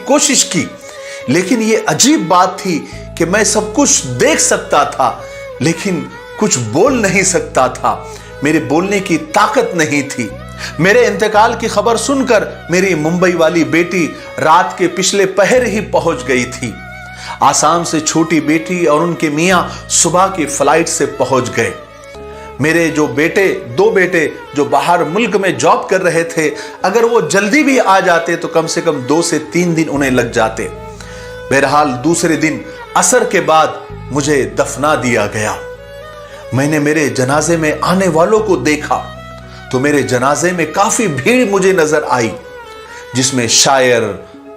कोशिश की, लेकिन ये अजीब बात थी कि मैं सब कुछ देख सकता था लेकिन कुछ बोल नहीं सकता था। मेरे बोलने की ताकत नहीं थी। मेरे इंतकाल की खबर सुनकर मेरी मुंबई वाली बेटी रात के पिछले पहर ही पहुंच गई थी। आसाम से छोटी बेटी और उनके मियां सुबह की फ्लाइट से पहुंच गए। मेरे दो बेटे जो बाहर मुल्क में जॉब कर रहे थे, अगर वो जल्दी भी आ जाते तो कम से कम 2 से 3 दिन उन्हें लग जाते। बहरहाल दूसरे दिन असर के बाद मुझे दफना दिया गया। मैंने मेरे जनाजे में आने वालों को देखा तो मेरे जनाजे में काफी भीड़ मुझे नजर आई, जिसमें शायर,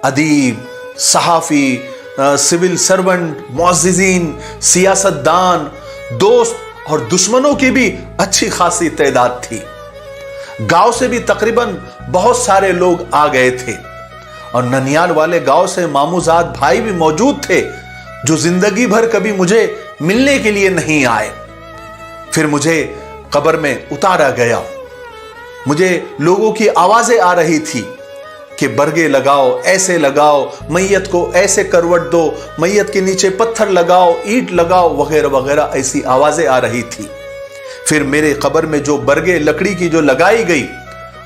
अदीब, सहाफी, सिविल सर्वेंट, मुअज्जिजीन, सियासतदान, दोस्त और दुश्मनों की भी अच्छी खासी तादाद थी। गांव से भी तकरीबन बहुत सारे लोग आ गए थे और ननियाल वाले गांव से मामूजाद भाई भी मौजूद थे, जो जिंदगी भर कभी मुझे मिलने के लिए नहीं आए। फिर मुझे कब्र में उतारा गया। मुझे लोगों की आवाजें आ रही थी कि बरगे लगाओ, ऐसे लगाओ, मैयत को ऐसे करवट दो, मैयत के नीचे पत्थर लगाओ, ईंट लगाओ, वगैरह वगैरह ऐसी आवाजें आ रही थी। फिर मेरे कब्र में जो बरगे लकड़ी की जो लगाई गई,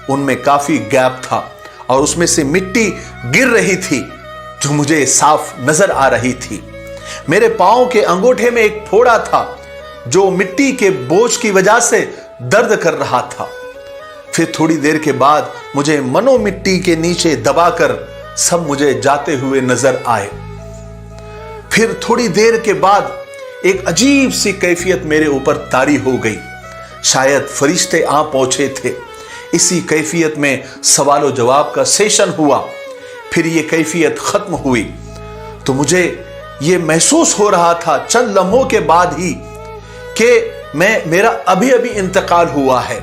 उनमें काफी गैप था और उसमें से मिट्टी गिर रही थी जो मुझे साफ नजर आ रही थी। मेरे पांव के अंगूठे में एक फोड़ा था जो मिट्टी के बोझ की वजह से दर्द कर रहा था। फिर थोड़ी देर के बाद मुझे मनो मिट्टी के नीचे दबाकर सब मुझे जाते हुए नजर आए। फिर थोड़ी देर के बाद एक अजीब सी कैफियत मेरे ऊपर तारी हो गई। शायद फरिश्ते आ पहुंचे थे। इसी कैफियत में सवाल जवाब का सेशन हुआ। फिर ये कैफियत खत्म हुई तो मुझे ये महसूस हो रहा था चंद लम्हों के बाद ही कि मेरा अभी अभी इंतकाल हुआ है,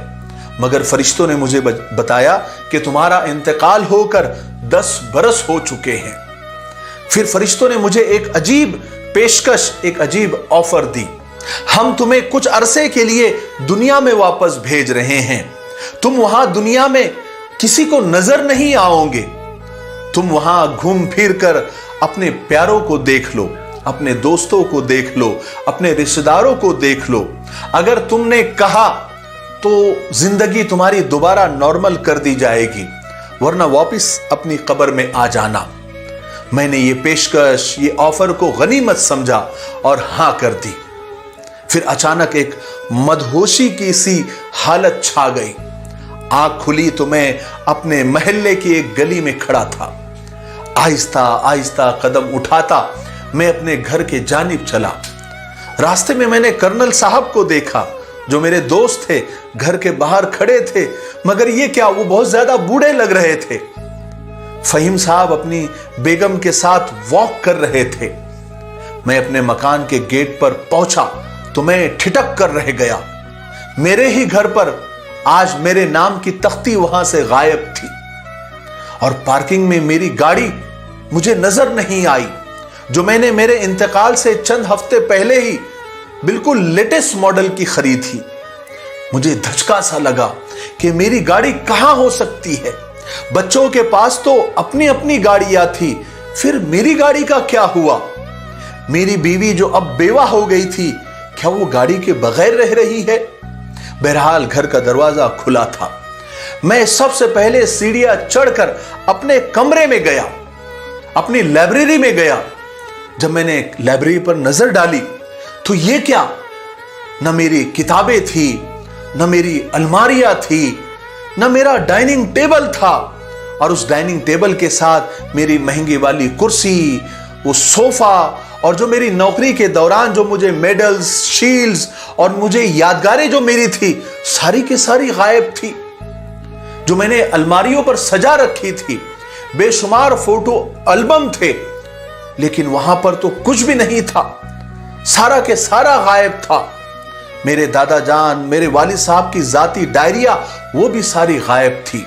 मगर फरिश्तों ने मुझे बताया कि तुम्हारा इंतकाल होकर 10 बरस हो चुके हैं। फिर फरिश्तों ने मुझे एक अजीब पेशकश, एक अजीब ऑफर दी। हम तुम्हें कुछ अरसे के लिए दुनिया में वापस भेज रहे हैं। तुम वहां दुनिया में किसी को नजर नहीं आओगे। तुम वहां घूम फिर कर अपने प्यारों को देख लो, अपने दोस्तों को देख लो, अपने रिश्तेदारों को देख लो। अगर तुमने कहा तो जिंदगी तुम्हारी दोबारा नॉर्मल कर दी जाएगी, वरना वापस अपनी कब्र में आ जाना। मैंने ये पेशकश, ये ऑफर को गनीमत समझा और हां कर दी। फिर अचानक एक मदहोशी की सी हालत छा गई। आंख खुली तो मैं अपने मोहल्ले की एक गली में खड़ा था। आहिस्ता आहिस्ता कदम उठाता मैं अपने घर के जानिब चला। रास्ते में मैंने कर्नल साहब को देखा जो मेरे दोस्त थे, घर के बाहर खड़े थे, मगर ये क्या, वो बहुत ज्यादा बूढ़े लग रहे थे। फहीम साहब अपनी बेगम के साथ वॉक कर रहे थे। मैं अपने मकान के गेट पर पहुंचा तो मैं ठिठक कर रह गया। मेरे ही घर पर आज मेरे नाम की तख्ती वहां से गायब थी और पार्किंग में मेरी गाड़ी मुझे नजर नहीं आई, जो मैंने मेरे इंतकाल से चंद हफ्ते पहले ही बिल्कुल लेटेस्ट मॉडल की खरीदी थी। मुझे धचका सा लगा कि मेरी गाड़ी कहां हो सकती है। बच्चों के पास तो अपनी अपनी गाड़ियां थी, फिर मेरी गाड़ी का क्या हुआ? मेरी बीवी जो अब बेवा हो गई थी, क्या वो गाड़ी के बगैर रह रही है? बहरहाल घर का दरवाजा खुला था। मैं सबसे पहले सीढ़ियां चढ़कर अपने कमरे में गया, अपनी लाइब्रेरी में गया। जब मैंने लाइब्रेरी पर नजर डाली तो ये क्या, न मेरी किताबें थी, न मेरी अलमारियां थी, न मेरा डाइनिंग टेबल था, और उस डाइनिंग टेबल के साथ मेरी महंगी वाली कुर्सी, वो सोफा, और जो मेरी नौकरी के दौरान जो मुझे मेडल्स, शील्ड्स और मुझे यादगारें जो मेरी थी, सारी की सारी गायब थी। जो मैंने अलमारियों पर सजा रखी थी, बेशुमार फोटो एल्बम थे, लेकिन वहां पर तो कुछ भी नहीं था, सारा के सारा गायब था। मेरे दादा जान, मेरे वालिद साहब की जाती डायरिया, वो भी सारी गायब थी।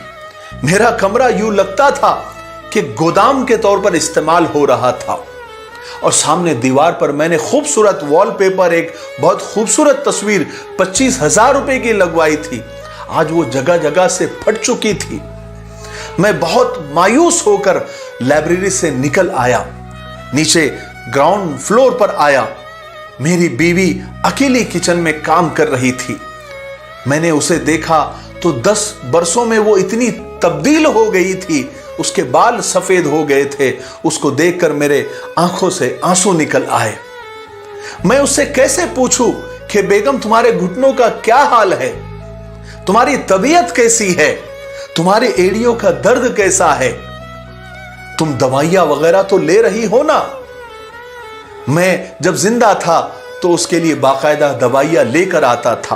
मेरा कमरा यूं लगता था कि गोदाम के तौर पर इस्तेमाल हो रहा था। और सामने दीवार पर मैंने खूबसूरत वॉलपेपर, एक बहुत खूबसूरत तस्वीर 25,000 रुपए की लगवाई थी, आज वो जगह जगह से फट चुकी थी। मैं बहुत मायूस होकर लाइब्रेरी से निकल आया, नीचे ग्राउंड फ्लोर पर आया। मेरी बीवी अकेली किचन में काम कर रही थी। मैंने उसे देखा तो 10 बरसों में वो इतनी तब्दील हो गई थी, उसके बाल सफेद हो गए थे। उसको देखकर मेरे आंखों से आंसू निकल आए। मैं उससे कैसे पूछूं कि बेगम तुम्हारे घुटनों का क्या हाल है, तुम्हारी तबीयत कैसी है, तुम्हारी एड़ियों का दर्द कैसा है, तुम दवाइयां वगैरह तो ले रही हो ना। मैं जब जिंदा था तो उसके लिए बाकायदा दवाइयां लेकर आता था,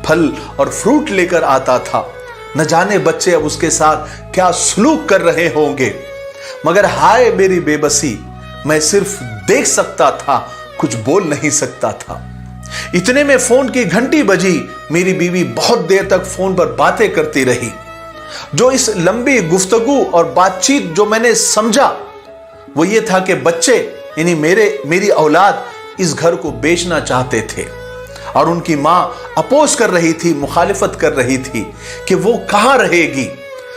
फल और फ्रूट लेकर आता था। न जाने बच्चे अब उसके साथ क्या सलूक कर रहे होंगे। मगर हाय मेरी बेबसी, मैं सिर्फ देख सकता था, कुछ बोल नहीं सकता था। इतने में फोन की घंटी बजी। मेरी बीवी बहुत देर तक फोन पर बातें करती रही। जो इस लंबी गुफ्तगू और बातचीत जो मैंने समझा वो ये था कि बच्चे यानी मेरी औलाद इस घर को बेचना चाहते थे और उनकी मां अपोज कर रही थी, मुखालिफत कर रही थी कि वो कहां रहेगी।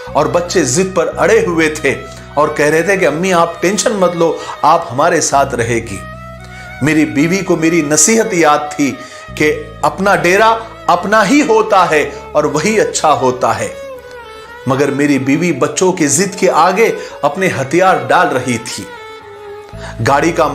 और बच्चे जिद पर अड़े हुए थे और कह रहे थे कि अम्मी आप टेंशन मत लो, आप हमारे साथ रहेगी। मेरी बीवी को मेरी नसीहत याद थी कि अपना डेरा अपना ही होता है और वही अच्छा होता है। मगर मेरी बीवी बच्चों की जिद के आगे अपने हथियार डाल रही थी। गाड़ी का